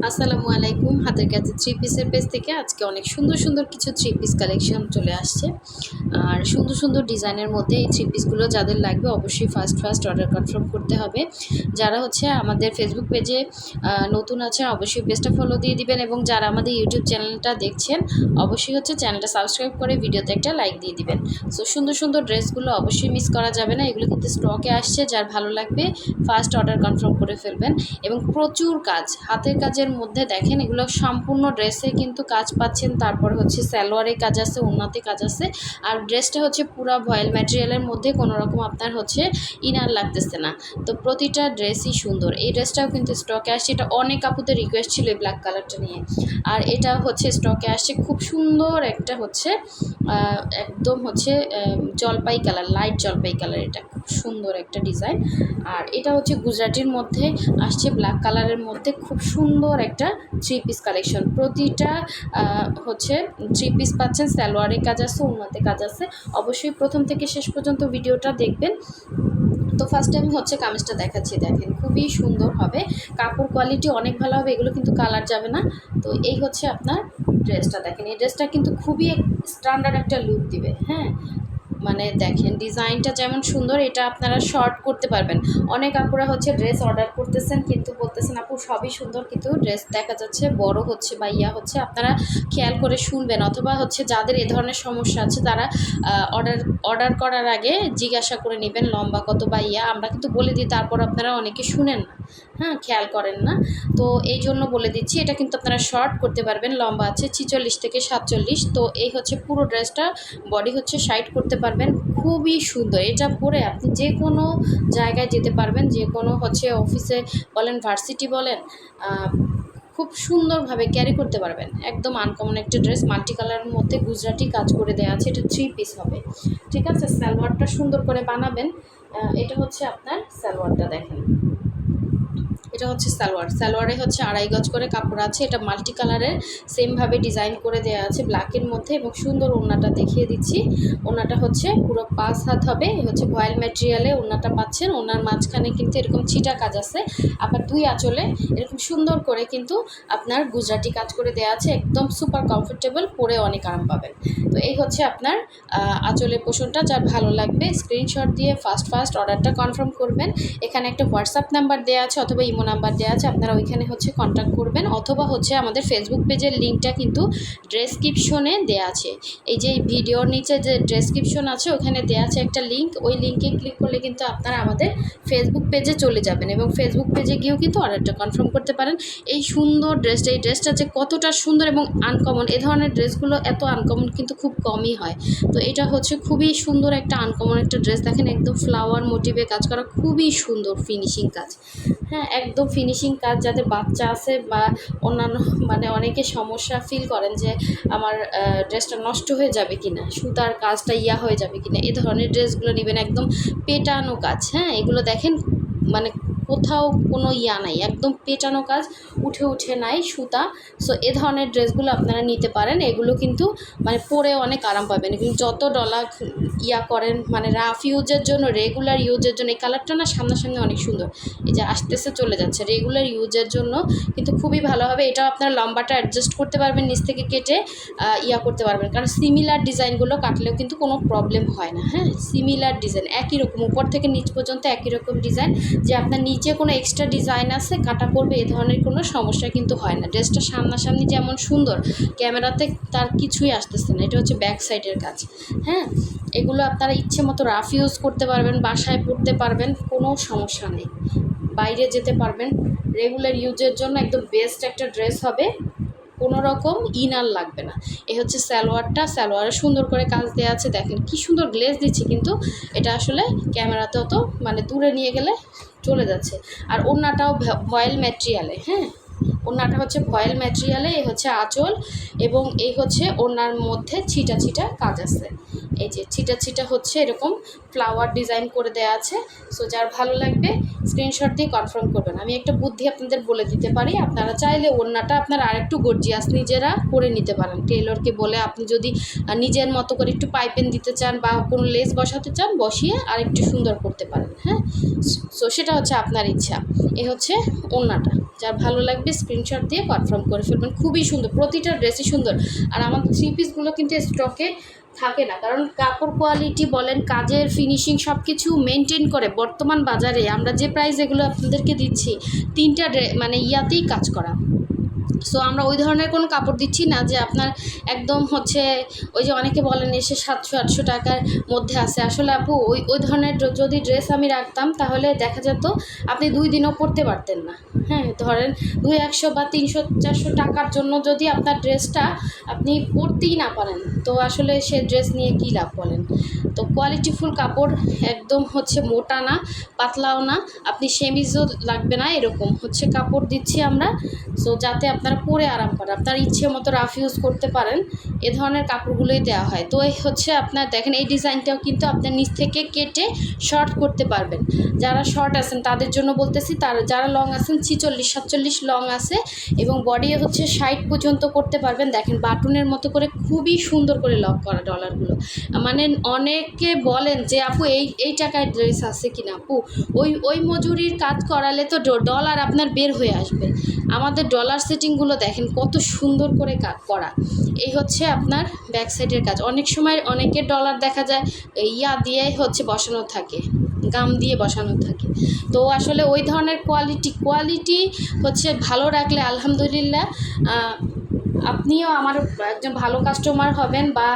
আসসালামু আলাইকুম। হাতের কাছে থ্রি পিসের পেজ থেকে আজকে অনেক সুন্দর সুন্দর কিছু থ্রি পিস কালেকশন চলে আসছে। আর সুন্দর সুন্দর ডিজাইনের মধ্যে এই থ্রি পিসগুলো যাদের লাগবে অবশ্যই ফার্স্ট অর্ডার কনফার্ম করতে হবে। যারা হচ্ছে আমাদের ফেসবুক পেজে নতুন আছেন অবশ্যই পেজটা ফলো দিয়ে দিবেন, এবং যারা আমাদের ইউটিউব চ্যানেলটা দেখছেন অবশ্যই হচ্ছে চ্যানেলটা সাবস্ক্রাইব করে ভিডিওতে একটা লাইক দিয়ে দিবেন। সো সুন্দর সুন্দর ড্রেসগুলো অবশ্যই মিস করা যাবে না, এগুলো কিন্তু স্টকে আসছে। যার ভালো লাগবে ফার্স্ট অর্ডার কনফার্ম করে ফেলবেন। এবং প্রচুর কাজ, হাতের কাজের মধ্যে দেখেন এগুলো সম্পূর্ণ ড্রেসে কিন্তু কাজ পাচ্ছেন। তারপর হচ্ছে সালোয়ারে কাজ আছে, ওড়নাতে কাজ আছে। আর ড্রেসটা হচ্ছে পুরো ভয়েল ম্যাটেরিয়ালের মধ্যে, কোনো রকম আপনার হচ্ছে ইনার লাগতেছে না। তো প্রতিটা ড্রেসই সুন্দর। এই ড্রেসটাও কিন্তু স্টকে আসছে, এটা অনেক আপুদের রিকোয়েস্ট ছিল এই ব্ল্যাক কালারটা নিয়ে। আর এটা হচ্ছে স্টকে আসছে, খুব সুন্দর একটা হচ্ছে একদম হচ্ছে জলপাই কালার, লাইট জলপাই কালার। এটা খুব সুন্দর একটা ডিজাইন। আর এটা হচ্ছে গুজরাটির মধ্যে আসছে, ব্ল্যাক কালারের মধ্যে খুব সুন্দর একটা থ্রি পিস কালেকশন। প্রতিটা হচ্ছে থ্রি পিস পাচ্ছেন, সালোয়ারে কাজ আছে, ওড়নাতে কাজ আছে। অবশ্যই প্রথম থেকে শেষ পর্যন্ত ভিডিওটা দেখবেন। তো ফার্স্ট টাইম হচ্ছে কামিজটা দেখাচ্ছি, দেখেন খুবই সুন্দর হবে, কাপড় কোয়ালিটি অনেক ভালো হবে, এগুলো কিন্তু কালার যাবে না। তো এই হচ্ছে আপনার ড্রেসটা, দেখেন এই ড্রেসটা কিন্তু খুবই স্ট্যান্ডার্ড একটা লুক দিবে। হ্যাঁ, মানে দেখেন ডিজাইনটা যেমন সুন্দর, এটা আপনারা শর্ট করতে পারবেন। অনেক আপুরা হচ্ছে ড্রেস অর্ডার করতেছেন কিন্তু বলতেছেন আপু সবই সুন্দর কিন্তু ড্রেস দেখা যাচ্ছে বড় হচ্ছে বা ইয়া হচ্ছে। আপনারা খেয়াল করে শুনবেন, অথবা হচ্ছে যাদের এ ধরনের সমস্যা আছে তারা অর্ডার করার আগে জিজ্ঞাসা করে নেবেন লম্বা কত বা ইয়া। আমরা কিন্তু বলে দিই, তারপর আপনারা অনেকে শুনেন না, হ্যাঁ খেয়াল করেন না। তো এই জন্য বলে দিচ্ছি, এটা কিন্তু আপনারা শর্ট করতে পারবেন। লম্বা আছে 46 থেকে 47। তো এই হচ্ছে পুরো ড্রেসটা, বডি হচ্ছে সাইড করতে পারবেন। খুবই সুন্দর, এটা পরে আপনি যে কোনো জায়গায় যেতে পারবেন, যে কোনো হচ্ছে অফিসে বলেন, ভার্সিটি বলেন, খুব সুন্দরভাবে ক্যারি করতে পারবেন। একদম আনকমন একটা ড্রেস, মাল্টি কালারের মধ্যে গুজরাটি কাজ করে দেওয়া আছে। এটা থ্রি পিস হবে, ঠিক আছে। সালোয়ারটা সুন্দর করে বানাবেন। এটা হচ্ছে আপনার সালোয়ারটা, দেখেন এটা হচ্ছে সালোয়ারে হচ্ছে 2.5 গজ করে কাপড় আছে। এটা মাল্টি কালারের সেমভাবে ডিজাইন করে দেওয়া আছে ব্ল্যাকের মধ্যে, এবং সুন্দর ওড়নাটা দেখিয়ে দিচ্ছি। ওড়নাটা হচ্ছে পুরো 5 হাত হবে, হচ্ছে ভয়েল ম্যাটেরিয়ালে ওড়নাটা পাচ্ছেন। ওড়নার মাঝখানে কিন্তু এরকম ছিটা কাজ আছে, আবার 2 আঁচলে এরকম সুন্দর করে কিন্তু আপনার গুজরাটি কাজ করে দেওয়া আছে। একদম সুপার কমফোর্টেবল, পরে অনেক আরাম পাবেন। তো এই হচ্ছে আপনার আঁচলের পোষণটা। যার ভালো লাগবে স্ক্রিনশট দিয়ে ফার্স্ট অর্ডারটা কনফার্ম করবেন। এখানে একটা হোয়াটসঅ্যাপ নাম্বার দেওয়া আছে অথবা ইমো নাম্বার দেওয়া আছে, আপনারা ওইখানে হচ্ছে কন্ট্যাক্ট করবেন, অথবা হচ্ছে আমাদের ফেসবুক পেজের লিঙ্কটা কিন্তু ডেসক্রিপশনে দেওয়া আছে। এই যে ভিডিওর নিচে যে ডেসক্রিপশন আছে ওখানে দেওয়া আছে একটা লিঙ্ক, ওই লিঙ্কে ক্লিক করলে কিন্তু আপনারা আমাদের ফেসবুক পেজে চলে যাবেন, এবং ফেসবুক পেজে গিয়েও কিন্তু অর্ডারটা কনফার্ম করতে পারেন। এই সুন্দর ড্রেসটা, এই ড্রেসটা যে কতটা সুন্দর এবং আনকমন, এ ধরনের ড্রেসগুলো এত আনকমন কিন্তু খুব কমই হয়। তো এটা হচ্ছে খুবই সুন্দর একটা আনকমন একটা ড্রেস, দেখেন একদম ফ্লাওয়ার মোটিভে কাজ করা, খুবই সুন্দর ফিনিশিং কাজ। হ্যাঁ, একদম ফিনিশিং কাজ। যাদের বাচ্চা আছে বা অন্যান্য মানে অনেকে সমস্যা ফিল করেন যে আমার ড্রেসটা নষ্ট হয়ে যাবে কিনা, সুতার কাজটা ইয়া হয়ে যাবে কিনা, এ ধরনের ড্রেসগুলো নেবেন। একদম পেটানো কাজ, হ্যাঁ এগুলো দেখেন মানে কোথাও কোনো ইয়া নাই, একদম পেটানো কাজ, উঠে নাই সুতা। সো এ ধরনের ড্রেসগুলো আপনারা নিতে পারেন। এগুলো কিন্তু মানে পরে অনেক আরাম পাবেন। কিন্তু যত ডলার ইয়া করেন মানে রাফ ইউজের জন্য, রেগুলার ইউজের জন্য এই কালারটা না সামনাসামনি অনেক সুন্দর, এই যে আসতেছে চলে যাচ্ছে, রেগুলার ইউজের জন্য কিন্তু খুবই ভালো হবে। এটাও আপনার লম্বাটা অ্যাডজাস্ট করতে পারবেন, নিচ থেকে কেটে ইয়া করতে পারবেন, কারণ সিমিলার ডিজাইনগুলো কাটলেও কিন্তু কোনো প্রবলেম হয় না। হ্যাঁ, সিমিলার ডিজাইন একই রকম, উপর থেকে নিচ পর্যন্ত একই রকম ডিজাইন, যে আপনার নিচে কোনো এক্সট্রা ডিজাইন আছে কাটা পড়বে এ ধরনের কোনো সমস্যা কিন্তু হয় না। ড্রেসটা সামনাসামনি যেমন সুন্দর, ক্যামেরাতে তার কিছুই আসতেছে না। এটা হচ্ছে ব্যাক সাইডের কাজ। হ্যাঁ, এগুলো আপনারা ইচ্ছে মতো রাফ ইউজ করতে পারবেন, বাসায় পরতে পারবেন, কোনো সমস্যা নেই, বাইরে যেতে পারবেন। রেগুলার ইউজের জন্য একদম বেস্ট একটা ড্রেস হবে, কোনো রকম ইনার লাগবে না। এই হচ্ছে সালোয়ারটা, সালোয়ারে সুন্দর করে কাজ দেওয়া আছে, দেখেন কি সুন্দর গ্লেজ দিচ্ছি, কিন্তু এটা আসলে ক্যামেরাতেও তো মানে দূরে নিয়ে গেলে চলে যাচ্ছে। আর ওড়নাটাও ভয়েল ম্যাটেরিয়ালে, হ্যাঁ ওড়নাটা হচ্ছে ভয়েল ম্যাটেরিয়ালে। এই হচ্ছে আঁচল, এবং এই হচ্ছে ওড়নার মধ্যে ছিটা কাজ আছে। এই যে ছিটা হচ্ছে এরকম ফ্লাওয়ার ডিজাইন করে দেওয়া আছে। সো যার ভালো লাগবে স্ক্রিনশট দিয়ে কনফার্ম করবেন। আমি একটা বুদ্ধি আপনাদের বলে দিতে পারি, আপনারা চাইলে ওড়নাটা আপনারা আরেকটু গর্জিয়াস নিজেরা করে নিতে পারেন। টেলরকে বলে আপনি যদি নিজের মতো করে একটু পাইপেন দিতে চান বা কোনো লেস বসাতে চান, বসিয়ে আরেকটু সুন্দর করতে পারেন। হ্যাঁ, সো সেটা হচ্ছে আপনার ইচ্ছা। এ হচ্ছে ওড়নাটা। যার ভালো লাগবে স্ক্রিনশট দিয়ে কনফার্ম করে ফেলবেন। খুবই সুন্দর, প্রতিটা ড্রেসই সুন্দর। আর আমাদের থ্রি পিসগুলো কিন্তু স্টকে থাকে না, কারণ কাপড় কোয়ালিটি বলেন, কাজের ফিনিশিং সব কিছু মেনটেন করে বর্তমান বাজারে আমরা যে প্রাইস এগুলো আপনাদেরকে দিচ্ছি, তিনটা মানে ইয়াতেই কাজ করা। সো আমরা ওই ধরনের কোনো কাপড় দিচ্ছি না যে আপনার একদম হচ্ছে ওই যে অনেকে বলেন এসে 700-800 টাকার মধ্যে আছে। আসলে আপু ওই ধরনের যদি ড্রেস আমি রাখতাম তাহলে দেখা যেত আপনি 2 দিনও পরতে পারতেন না। হ্যাঁ, ধরেন 200-100 বা 300-400 টাকার জন্য যদি আপনার ড্রেসটা আপনি পরতেই না পারেন, তো আসলে সে ড্রেস নিয়ে কী লাভ বলেন। তো কোয়ালিটিফুল কাপড়, একদম হচ্ছে মোটা না পাতলাও না, আপনি সেমিজও লাগবে না, এরকম হচ্ছে কাপড় দিচ্ছি আমরা। সো যাতে আপনারা পরে আরাম পান, আপনার ইচ্ছে মতো রাফ ইউজ করতে পারেন, এ ধরনের কাপড়গুলোই দেওয়া হয়। তো এই হচ্ছে আপনার দেখেন এই ডিজাইনটাও কিন্তু আপনার নিচ থেকে কেটে শর্ট করতে পারবেন। যারা শর্ট আছেন তাদের জন্য বলতেছি, যারা লং আছেন 46-47 লং আছে এবং বডি হচ্ছে 60 পর্যন্ত করতে পারবেন। দেখেন বাটনের মতো করে খুবই সুন্দর করে লক করা ডলারগুলো। মানে অনেকে বলেন যে আপু এই টাকায় ড্রেস আছে কিনা। আপু ওই মজুরির কাজ করালে তো ডলার আপনার বের হয়ে আসবে। আমাদের ডলার সেটিংগুলো দেখেন কত সুন্দর করে করা। এই হচ্ছে আপনার ব্যাক সাইডের কাজ। অনেক সময় অনেকের ডলার দেখা যায় ইয়া দিয়ে হচ্ছে বসানো থাকে, গাম দিয়ে বসানো থাকে। তো আসলে ওই ধরনের কোয়ালিটি হচ্ছে ভালো রাখলে আলহামদুলিল্লাহ আপনিও আমার একজন ভালো কাস্টমার হবেন, বা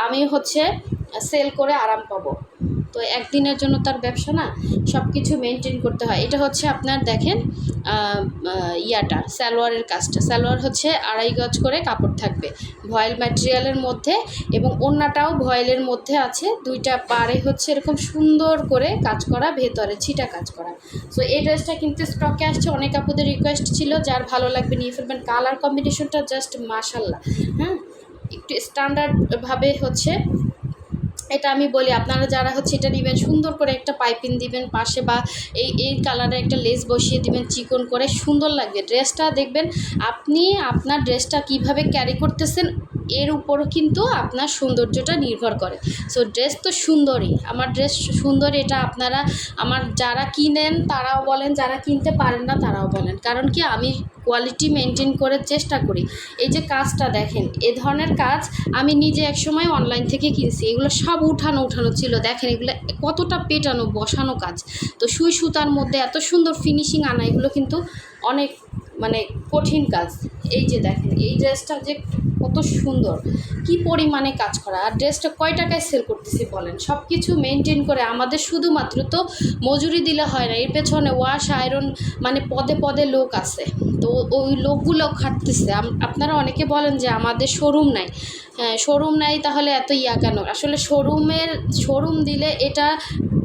আমি হচ্ছে সেল করে আরাম পাবো। তো একদিনের জন্য তার ব্যবসা না, সব কিছু মেনটেন করতে হয়। এটা হচ্ছে আপনার দেখেন ইয়াটা সালোয়ারের কাজটা, সালোয়ার হচ্ছে 2.5 গজ করে কাপড় থাকবে ভয়েল ম্যাটেরিয়ালের মধ্যে, এবং ওড়নাটাও ভয়েলের মধ্যে আছে। দুইটা পাড়ে হচ্ছে এরকম সুন্দর করে কাজ করা, ভেতরে ছিটা কাজ করা। সো এই ড্রেসটা কিন্তু স্টকে আসছে, অনেক আপুদের রিকোয়েস্ট ছিল, যার ভালো লাগবে নিয়ে ফেলবেন। কালার কম্বিনেশনটা জাস্ট মাশাল্লাহ। হ্যাঁ, একটু স্ট্যান্ডার্ডভাবে হচ্ছে এটা আমি বলি, আপনারা যারা হচ্ছে এটা নেবেন সুন্দর করে একটা পাইপিং দিবেন পাশে, বা এই কালারে একটা লেস বসিয়ে দিবেন চিকন করে, সুন্দর লাগবে ড্রেসটা। দেখবেন আপনি আপনার ড্রেসটা কিভাবে ক্যারি করতেছেন এর উপরও কিন্তু আপনার সৌন্দর্যটা নির্ভর করে। সো ড্রেস তো সুন্দরই, আমার ড্রেস সুন্দর, এটা আপনারা আমার যারা কিনেন তারাও বলেন, যারা কিনতে পারেন না তারাও বলেন। কারণ কি, আমি কোয়ালিটি মেনটেন করার চেষ্টা করি। এই যে কাজটা দেখেন, এ ধরনের কাজ আমি নিজে একসময় অনলাইন থেকে কিনছি, এগুলো সব উঠানো ছিল। দেখেন এগুলো কতটা পেটানো বসানো কাজ। তো সুই সুতার মধ্যে এত সুন্দর ফিনিশিং আনা, এগুলো কিন্তু অনেক মানে কঠিন কাজ। এই যে দেখেন এই ড্রেসটা যে কত সুন্দর, কি পরিমাণে কাজ করা। আর ড্রেসটা কয় টাকায় সেল করতেছি বলেন, সব কিছু মেনটেন করে। আমাদের শুধুমাত্র তো মজুরি দিলে হয় না, এর পেছনে ওয়াশ আয়রন মানে পদে পদে লোক আছে, তো ওই লোকগুলো খাটতেছে। আপনারা অনেকে বলেন যে আমাদের শোরুম নাই। হ্যাঁ, শোরুম নাই, তাহলে এত ইয়া কেন? আসলে শোরুম দিলে এটা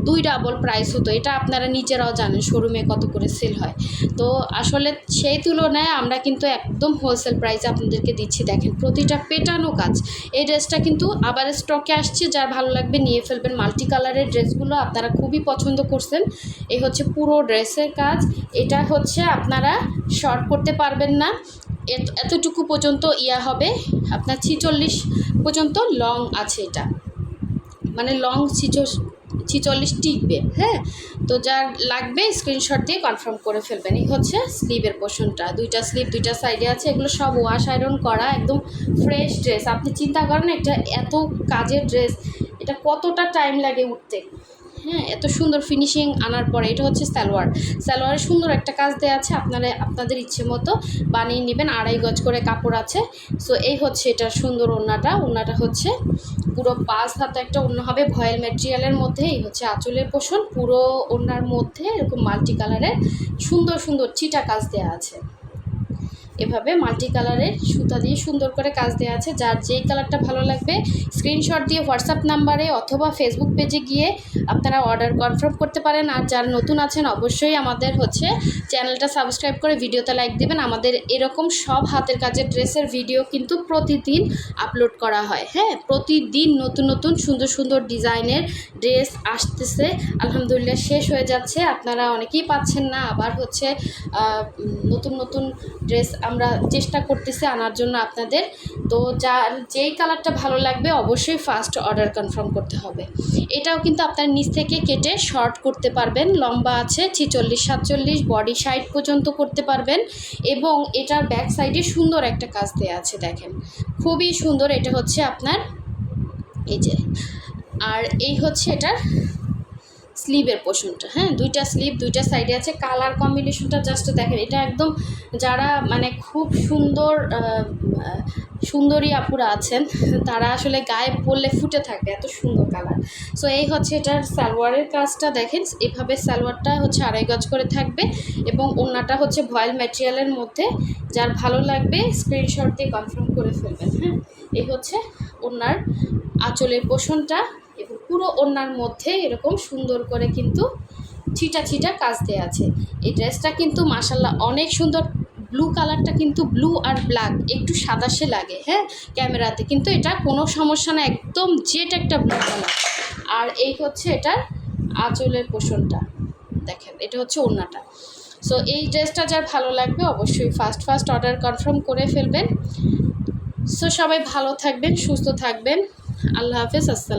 2 ডাবল প্রাইস হতো, এটা আপনারা নিজেরাও জানেন শোরুমে কত করে সেল হয়। তো আসলে সেই তুলনায় আমরা কিন্তু একদম হোলসেল প্রাইসে আপনাদেরকে দিচ্ছি। দেখেন প্রতিটা পেটানো কাজ। এই ড্রেসটা কিন্তু আবার স্টকে আসছে, যার ভালো লাগবে নিয়ে ফেলবেন। মাল্টি কালারের ড্রেসগুলো আপনারা খুবই পছন্দ করছেন। এই হচ্ছে পুরো ড্রেসের কাজ। এটা হচ্ছে আপনারা শর্ট করতে পারবেন না, এতটুকু পর্যন্ত ইয়া হবে আপনার 46 পর্যন্ত লং আছে। এটা মানে লং 46 টিকবে। হ্যাঁ, তো যার লাগবে স্ক্রিনশট দিয়ে কনফার্ম করে ফেলবেন। এই হচ্ছে স্লিভের পোর্শনটা, 2টা স্লিভ 2টা সাইডে আছে। এগুলো সব ওয়াশ আয়রন করা, একদম ফ্রেশ ড্রেস। আপনি চিন্তা করেন এটা এত কাজের ড্রেস, এটা কতটা টাইম লাগে উঠতে। হ্যাঁ, এত সুন্দর ফিনিশিং আনার পরে এটা হচ্ছে সালোয়ারে সুন্দর একটা কাজ দেওয়া আছে, আপনাদের ইচ্ছে মতো বানিয়ে নেবেন। 2.5 গজ করে কাপড় আছে। সো এই হচ্ছে এটা সুন্দর ওড়নাটা হচ্ছে পুরো 5 হাতে একটা ওড়না হবে ভয়েল ম্যাটেরিয়ালের মধ্যে। এই হচ্ছে আঁচলের পোর্শন, পুরো ওড়নার মধ্যে এরকম মাল্টি কালারের সুন্দর সুন্দর চিটা কাজ দেওয়া আছে। এভাবে মাল্টি কালারের সুতা দিয়ে সুন্দর করে কাজ দেওয়া আছে। যার যেই কালারটা ভালো লাগবে স্ক্রিনশট দিয়ে হোয়াটসঅ্যাপ নাম্বারে অথবা ফেসবুক পেজে গিয়ে আপনারা অর্ডার কনফার্ম করতে পারেন। আর যারা নতুন আছেন অবশ্যই আমাদের হচ্ছে চ্যানেলটা সাবস্ক্রাইব করে ভিডিওতে লাইক দিবেন। আমাদের এরকম সব হাতের কাজের ড্রেসের ভিডিও কিন্তু প্রতিদিন আপলোড করা হয়। হ্যাঁ, প্রতিদিন নতুন নতুন সুন্দর সুন্দর ডিজাইনের ড্রেস আসতেছে। আলহামদুলিল্লাহ শেষ হয়ে যাচ্ছে, আপনারা অনেকেই পাচ্ছেন না। আবার হচ্ছে নতুন নতুন ড্রেস আমরা চেষ্টা করতেছি আনার জন্য আপনাদের। তো যেই কালারটা ভালো লাগবে অবশ্যই ফার্স্ট অর্ডার কনফার্ম করতে হবে। এটাও কিন্তু আপনার নিচ থেকে কেটে শর্ট করতে পারবেন, লম্বা আছে 46-47, বডি সাইড পর্যন্ত করতে পারবেন। এবং এটার ব্যাক সাইডে সুন্দর একটা কাজ দেওয়া আছে, দেখেন খুবই সুন্দর। এটা হচ্ছে আপনার এই যে, আর এই হচ্ছে এটার স্লিভের পোর্শনটা। হ্যাঁ, দুইটা স্লিভ, দুইটা সাইডে আছে। কালার কম্বিনেশনটা জাস্ট দেখেন, এটা একদম যারা মানে খুব সুন্দরী আপুরা আছেন তারা আসলে গায়ে পরলে ফুটে থাকে, এত সুন্দর কালার। সো এই হচ্ছে এটার সালোয়ারের কাজটা, দেখেন এভাবে সালোয়ারটা হচ্ছে 2.5 গজ করে থাকবে এবং ওড়নাটা হচ্ছে ভয়েল ম্যাটেরিয়ালের মধ্যে। যার ভালো লাগবে স্ক্রিনশট দিয়ে কনফার্ম করে ফেলবেন। হ্যাঁ, এই হচ্ছে ওড়নার আঁচলের পোর্শনটা এবং পুরো ওড়নার মধ্যে এরকম সুন্দর করে কিন্তু ছিটা ছিটা কাজ দেওয়া আছে। এই ড্রেসটা কিন্তু মাশাল্লাহ অনেক সুন্দর। ব্লু কালারটা কিন্তু ব্লু আর ব্ল্যাক একটু সাদাসে লাগে হ্যাঁ ক্যামেরাতে, কিন্তু এটা কোনো সমস্যা না, একদম জেট একটা ব্লু কালার। আর এই হচ্ছে এটার আঁচলের পোর্শনটা, দেখেন এটা হচ্ছে ওড়নাটা। সো এই ড্রেসটা যার ভালো লাগবে অবশ্যই ফার্স্ট অর্ডার কনফার্ম করে ফেলবেন। সো সবাই ভালো থাকবেন, সুস্থ থাকবেন। আল্লাহ হাফেজ, আসসালাম।